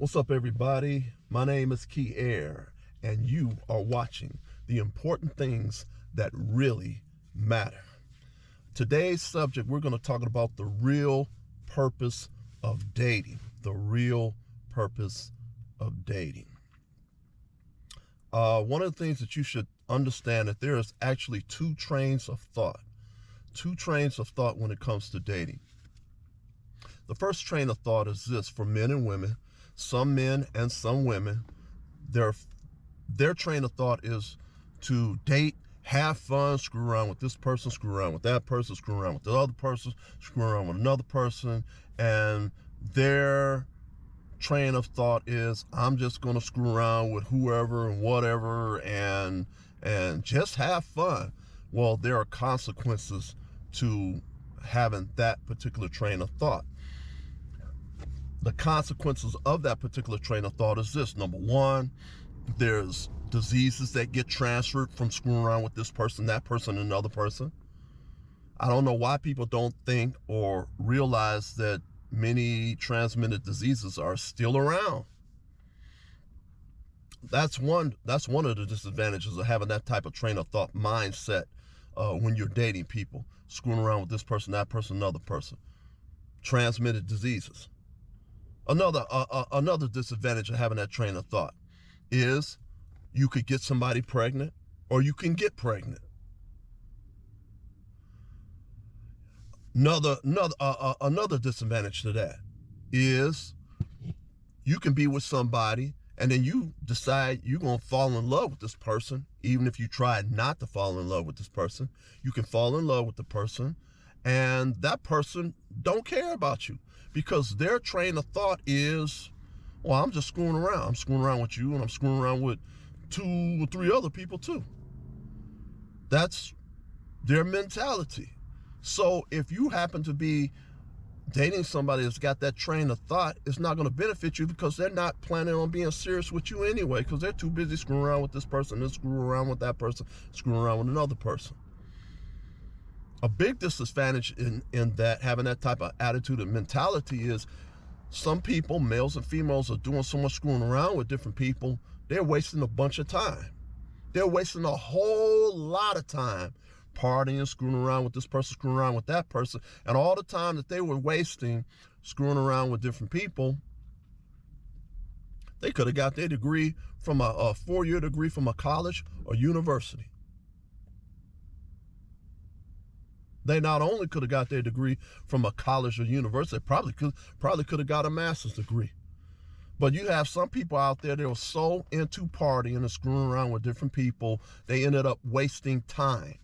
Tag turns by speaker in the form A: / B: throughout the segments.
A: What's up, everybody? My name is Key Air, and you are watching the important things that really matter. Today's subject, we're going to talk about the real purpose of dating. The real purpose of dating. One of the things that you should understand that there is actually two trains of thought. Two trains of thought when it comes to dating. The first train of thought is this for men and women. Some men and some women, their train of thought is to date, have fun, screw around with this person, screw around with that person, screw around with the other person, screw around with another person, and their train of thought is, I'm just going to screw around with whoever and whatever and just have fun. Well, there are consequences to having that particular train of thought. The consequences of that particular train of thought is this. Number one, there's diseases that get transferred from screwing around with this person, that person, and another person. I don't know why people don't think or realize that many transmitted diseases are still around. That's one of the disadvantages of having that type of train of thought mindset when you're dating people, screwing around with this person, that person, another person. Transmitted diseases. Another disadvantage of having that train of thought is you could get somebody pregnant or you can get pregnant. Another disadvantage to that is you can be with somebody and then you decide you're going to fall in love with this person. Even if you try not to fall in love with this person, you can fall in love with the person and that person don't care about you because their train of thought is, well, I'm just screwing around. I'm screwing around with you and I'm screwing around with 2 or 3 other people too. That's their mentality. So if you happen to be dating somebody that's got that train of thought, it's not going to benefit you because they're not planning on being serious with you anyway because they're too busy screwing around with this person, then screwing around with that person, screwing around with another person. A big disadvantage in that, having that type of attitude and mentality is some people, males and females, are doing so much screwing around with different people, they're wasting a bunch of time. They're wasting a whole lot of time partying, screwing around with this person, screwing around with that person, and all the time that they were wasting screwing around with different people, they could have got their degree from a 4-year degree from a college or university. They not only could have got their degree from a college or university, probably could have got a master's degree. But you have some people out there that were so into partying and screwing around with different people, they ended up wasting time.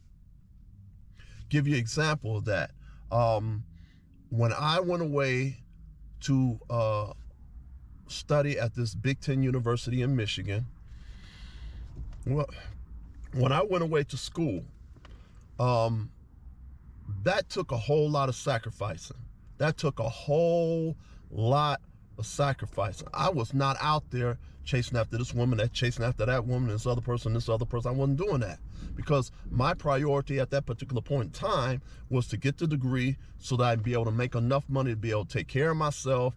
A: Give you an example of that. When I went away to study at this Big Ten University in Michigan, well, when I went away to school, that took a whole lot of sacrificing. That took a whole lot of sacrificing. I was not out there chasing after this woman, chasing after that woman, this other person. I wasn't doing that because my priority at that particular point in time was to get the degree so that I'd be able to make enough money to be able to take care of myself,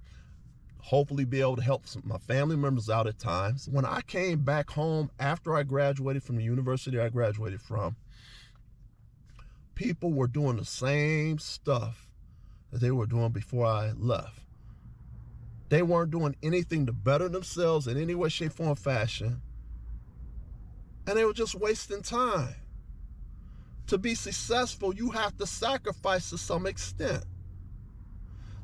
A: hopefully be able to help my family members out at times. When I came back home after I graduated from the university I graduated from, people were doing the same stuff that they were doing before I left. They weren't doing anything to better themselves in any way, shape, form, or fashion. And they were just wasting time. To be successful, you have to sacrifice to some extent.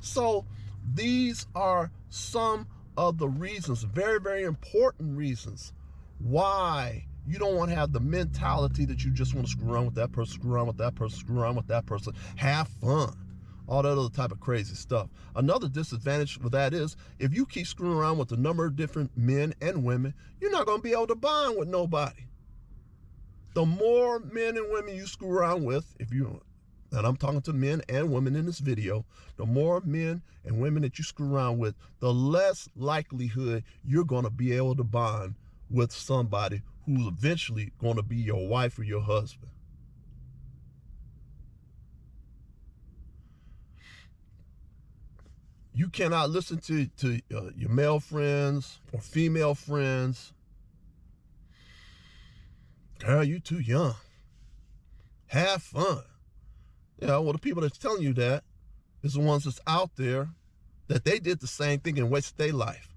A: So these are some of the reasons, very, very important reasons, why you don't want to have the mentality that you just want to screw around with that person, screw around with that person, screw around with that person, have fun, all that other type of crazy stuff. Another disadvantage for that is if you keep screwing around with a number of different men and women, you're not going to be able to bond with nobody. The more men and women you screw around with, and I'm talking to men and women in this video, the more men and women that you screw around with, the less likelihood you're going to be able to bond with somebody who's eventually going to be your wife or your husband. You cannot listen to your male friends or female friends. Girl, you too young. Have fun. Yeah, well, the people that's telling you that is the ones that's out there that they did the same thing and wasted their life.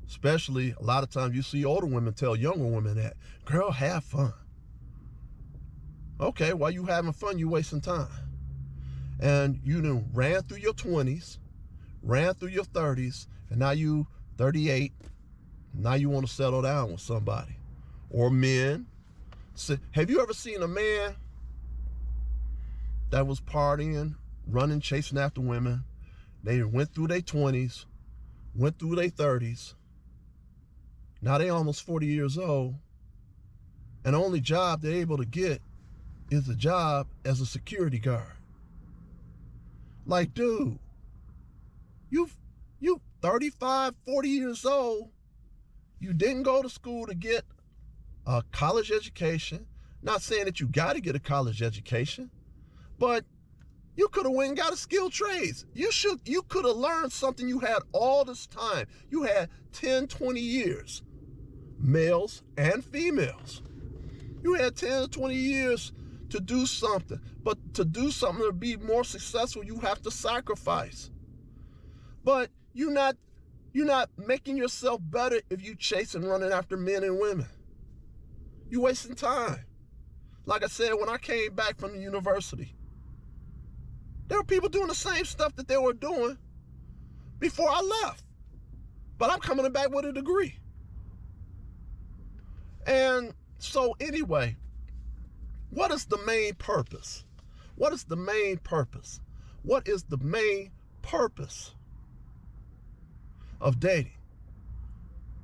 A: Especially, a lot of times you see older women tell younger women that, girl, have fun. Okay, while you having fun, you wasting time. And you done ran through your 20s, ran through your 30s, and now you 38. Now you want to settle down with somebody. Or men. Have you ever seen a man that was partying, running, chasing after women? They went through their 20s, went through their 30s. Now they almost 40 years old. And the only job they're able to get is a job as a security guard. Like, dude, you 35, 40 years old. You didn't go to school to get a college education. Not saying that you got to get a college education, but you could have went and got a skilled trades. You could have learned something. You had all this time. You had 10, 20 years, males and females. You had 10 to 20 years to do something. But to do something to be more successful, you have to sacrifice. But you're not making yourself better if you chase and running after men and women. You're wasting time. Like I said, when I came back from the university, there were people doing the same stuff that they were doing before I left. But I'm coming back with a degree. And so anyway, what is the main purpose? What is the main purpose? What is the main purpose of dating?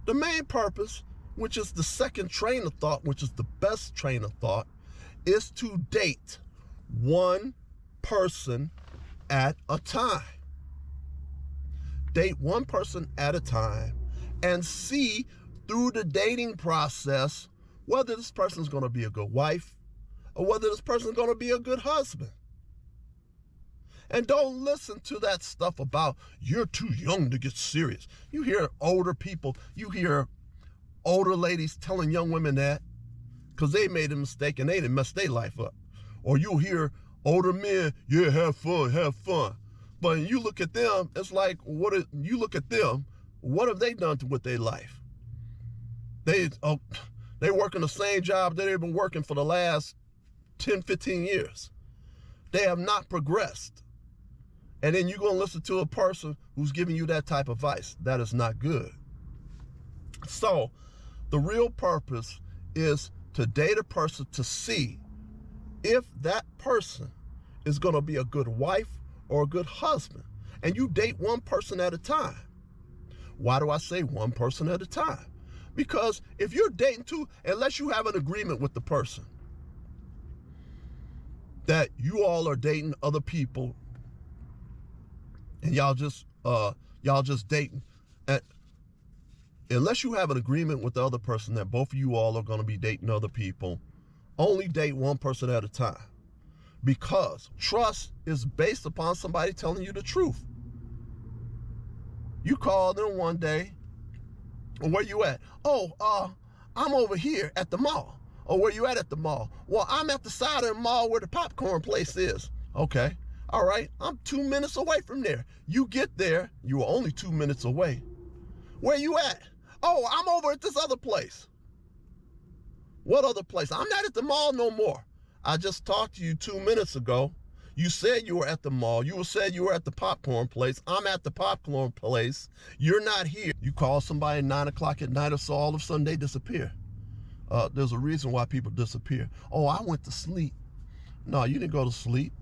A: The main purpose, which is the second train of thought, which is the best train of thought, is to date one person at a time. Date one person at a time and see through the dating process whether this person is going to be a good wife or whether this person is going to be a good husband. And don't listen to that stuff about you're too young to get serious. You hear older people, you hear older ladies telling young women that because they made a mistake and they didn't mess their life up. Or you'll hear older men, yeah, have fun, have fun. But you look at them, it's like, what have they done with their life? They working the same job that they've been working for the last 10, 15 years. They have not progressed. And then you're going to listen to a person who's giving you that type of advice. That is not good. So the real purpose is to date a person to see if that person is going to be a good wife or a good husband. And you date one person at a time. Why do I say one person at a time? Because if you're dating two, unless you have an agreement with the person that you all are dating other people and y'all just dating, and unless you have an agreement with the other person that both of you all are going to be dating other people, only date one person at a time. Because trust is based upon somebody telling you the truth. You call them one day, where you at? Oh, I'm over here at the mall. Or where you at the mall? Well, I'm at the side of the mall where the popcorn place is. Okay, all right, I'm 2 minutes away from there. You get there, you were only 2 minutes away. Where you at? Oh, I'm over at this other place. What other place? I'm not at the mall no more. I just talked to you 2 minutes ago. You said you were at the mall. You said you were at the popcorn place. I'm at the popcorn place. You're not here. You call somebody at 9 o'clock at night or so, all of a sudden they disappear. There's a reason why people disappear. Oh, I went to sleep. No, you didn't go to sleep.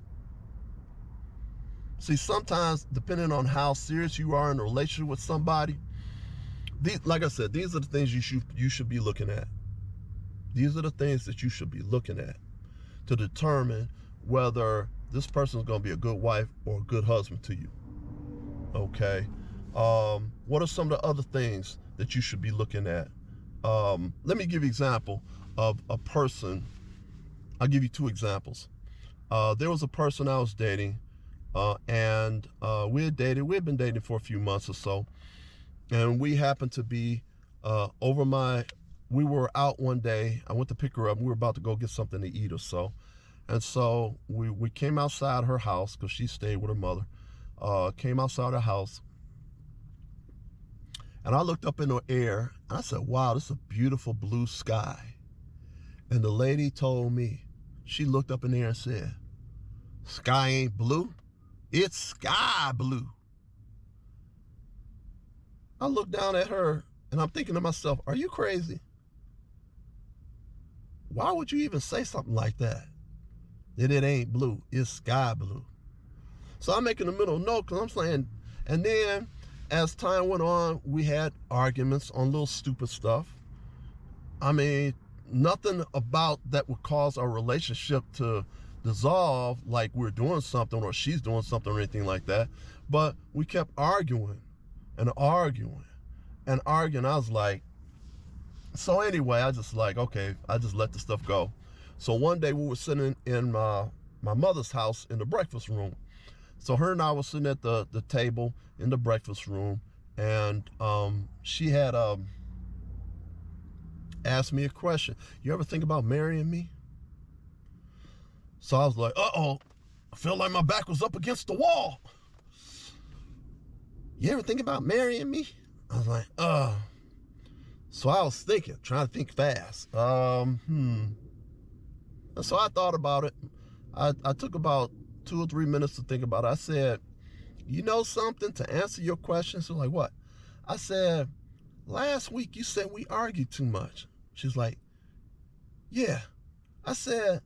A: See, sometimes, depending on how serious you are in a relationship with somebody, like I said, these are the things you should be looking at. These are the things that you should be looking at to determine whether this person is going to be a good wife or a good husband to you. Okay. What are some of the other things that you should be looking at? Let me give you an example of a person. I'll give you two examples. There was a person I was dating. and we had been dating for a few months or so, and we happened to be we were out one day. I went to pick her up. We were about to go get something to eat or so. And so we came outside her house because she stayed with her mother. Came outside her house. And I looked up in the air and I said, wow, this is a beautiful blue sky. And the lady told me, she looked up in the air and said, sky ain't blue, it's sky blue. I looked down at her and I'm thinking to myself, are you crazy? Why would you even say something like that? That it ain't blue, it's sky blue. So I'm making a mental note because I'm saying, and then as time went on, we had arguments on little stupid stuff. I mean, nothing about that would cause our relationship to dissolve, like we're doing something or she's doing something or anything like that. But we kept arguing and arguing and arguing. I was like, so anyway, I just like, okay, I just let the stuff go. So one day we were sitting in my mother's house in the breakfast room. So her and I were sitting at the table in the breakfast room, and she had asked me a question. You ever think about marrying me? So I was like, uh-oh, I felt like my back was up against the wall. You ever think about marrying me? I was like, So I was thinking, trying to think fast. And so I thought about it. I took about 2 or 3 minutes to think about it. I said, you know something, to answer your question? So like, what? I said, last week you said we argued too much. She's like, yeah. I said,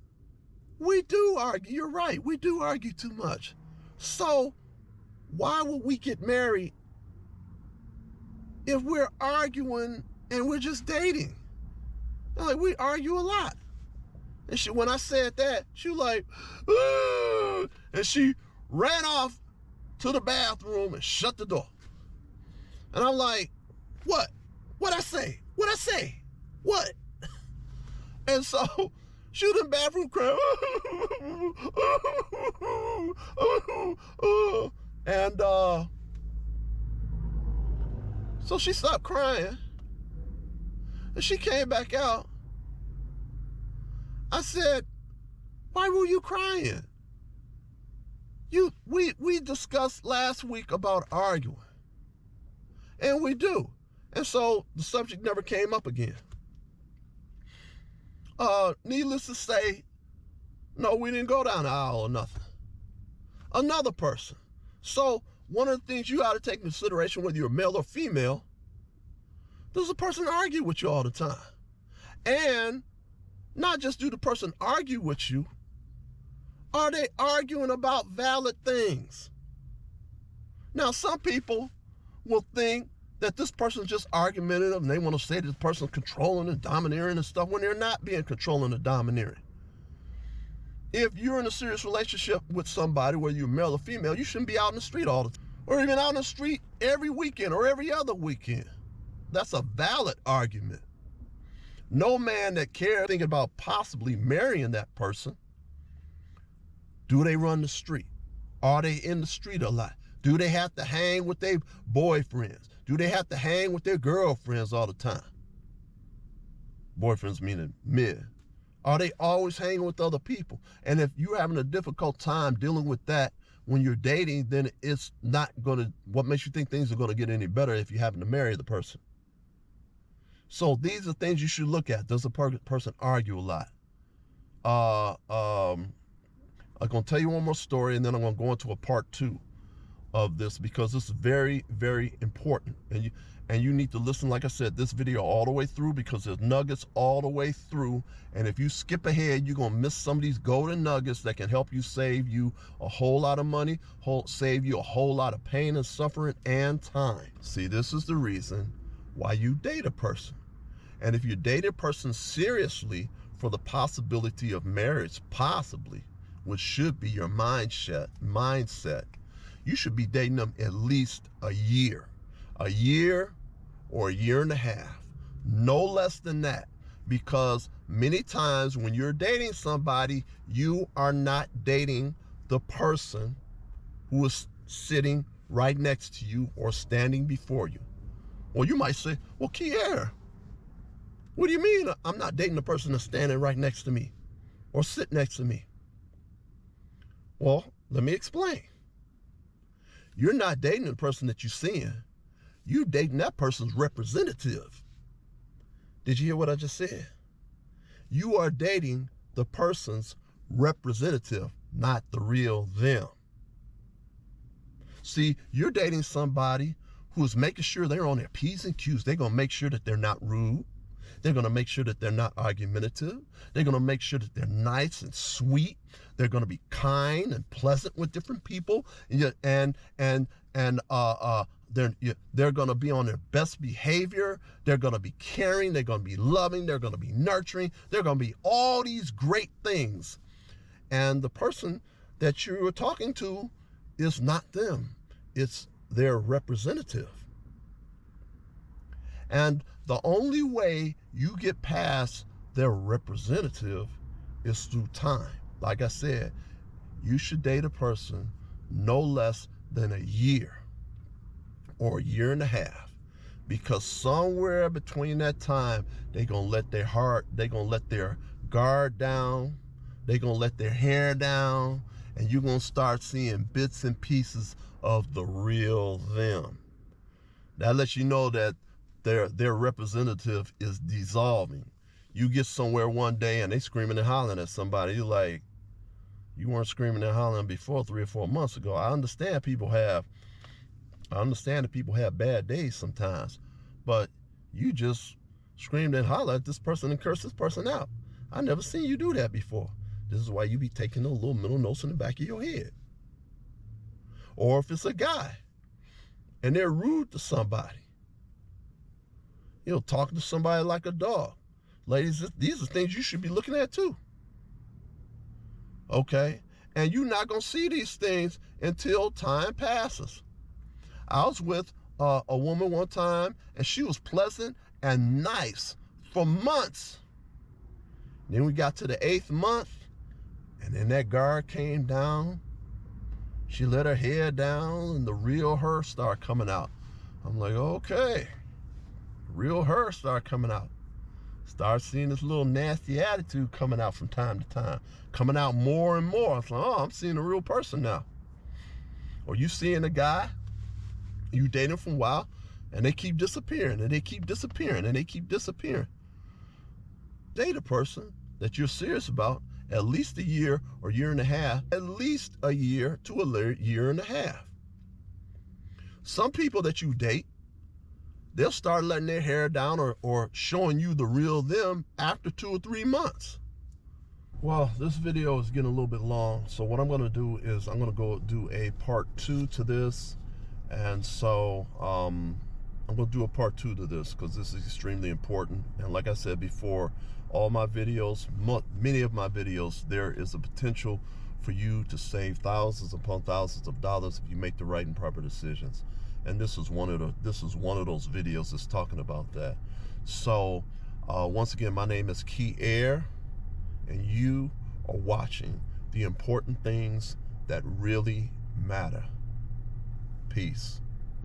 A: we do argue. You're right. We do argue too much. So why would we get married if we're arguing and we're just dating? I'm like, we argue a lot. And when I said that, she was like, ah! And she ran off to the bathroom and shut the door. And I'm like, what? What'd I say? What'd I say? What? And so she was in the bathroom crying. And so she stopped crying. And she came back out. I said, why were you crying? We discussed last week about arguing. And we do. And so the subject never came up again. Needless to say, no, we didn't go down the aisle or nothing. Another person. So one of the things you got to take into consideration, whether you're male or female, does the person argue with you all the time? And not just do the person argue with you, are they arguing about valid things? Now, some people will think that this person's just argumentative and they want to say that this person's controlling and domineering and stuff when they're not being controlling and domineering. If you're in a serious relationship with somebody, whether you're male or female, you shouldn't be out in the street all the time, or even out in the street every weekend or every other weekend. That's a valid argument. No man that cares thinking about possibly marrying that person, do they run the street? Are they in the street a lot? Do they have to hang with their boyfriends? Do they have to hang with their girlfriends all the time? Boyfriends meaning men. Are they always hanging with other people? And if you're having a difficult time dealing with that when you're dating, then it's not going to, what makes you think things are going to get any better if you happen to marry the person? So these are things you should look at. Does a person argue a lot? I'm going to tell you one more story, and then I'm going to go into a part 2 of this, because this is very, very important. And you need to listen, like I said, this video all the way through, because there's nuggets all the way through. And if you skip ahead, you're going to miss some of these golden nuggets that can help you save you a whole lot of money, save you a whole lot of pain and suffering and time. See, this is the reason why you date a person. And if you date a person seriously for the possibility of marriage, possibly, which should be your mindset, you should be dating them at least a year or a year and a half, no less than that. Because many times when you're dating somebody, you are not dating the person who is sitting right next to you or standing before you. Or you might say, well, Kier, what do you mean I'm not dating the person that's standing right next to me or sit next to me? Well, let me explain. You're not dating the person that you're seeing. You're dating that person's representative. Did you hear what I just said? You are dating the person's representative, not the real them. See, you're dating somebody who is making sure they're on their P's and Q's. They're going to make sure that they're not rude. They're going to make sure that they're not argumentative. They're going to make sure that they're nice and sweet. They're going to be kind and pleasant with different people. They're going to be on their best behavior. They're going to be caring. They're going to be loving. They're going to be nurturing. They're going to be all these great things. And the person that you are talking to is not them. It's their representative. And the only way you get past their representative is through time. Like I said, you should date a person no less than a year or a year and a half, because somewhere between that time, they're going to let their guard down, they're going to let their hair down, and you're going to start seeing bits and pieces of the real them. That lets you know that their representative is dissolving. You get somewhere one day and they screaming and hollering at somebody. You're like, you weren't screaming and hollering before 3 or 4 months ago. I understand that people have bad days sometimes, but you just screamed and hollered at this person and cursed this person out. I never seen you do that before. This is why you be taking those little mental notes in the back of your head. Or if it's a guy and they're rude to somebody, talking to somebody like a dog. Ladies, these are things you should be looking at too. Okay? And you're not going to see these things until time passes. I was with a woman one time, and she was pleasant and nice for months. Then we got to the 8th month, and then that guard came down. She let her hair down, and the real her started coming out. I'm like, okay. Real her started coming out. Start seeing this little nasty attitude coming out from time to time. Coming out more and more. It's like, oh, I'm seeing a real person now. Or you seeing a guy, you dating for a while, and they keep disappearing, and they keep disappearing, and they keep disappearing. Date a person that you're serious about at least a year or year and a half, at least a year to a year and a half. Some people that you date, they'll start letting their hair down or showing you the real them after 2 or 3 months. Well, this video is getting a little bit long, so what I'm going to do is I'm going to go do a part 2 to this. And so I'm going to do a part 2 to this because this is extremely important. And like I said before, all my videos, many of my videos, there is a potential for you to save thousands upon thousands of dollars if you make the right and proper decisions. And this is one of those videos that's talking about that. So once again, my name is Kier, and you are watching the important things that really matter. Peace.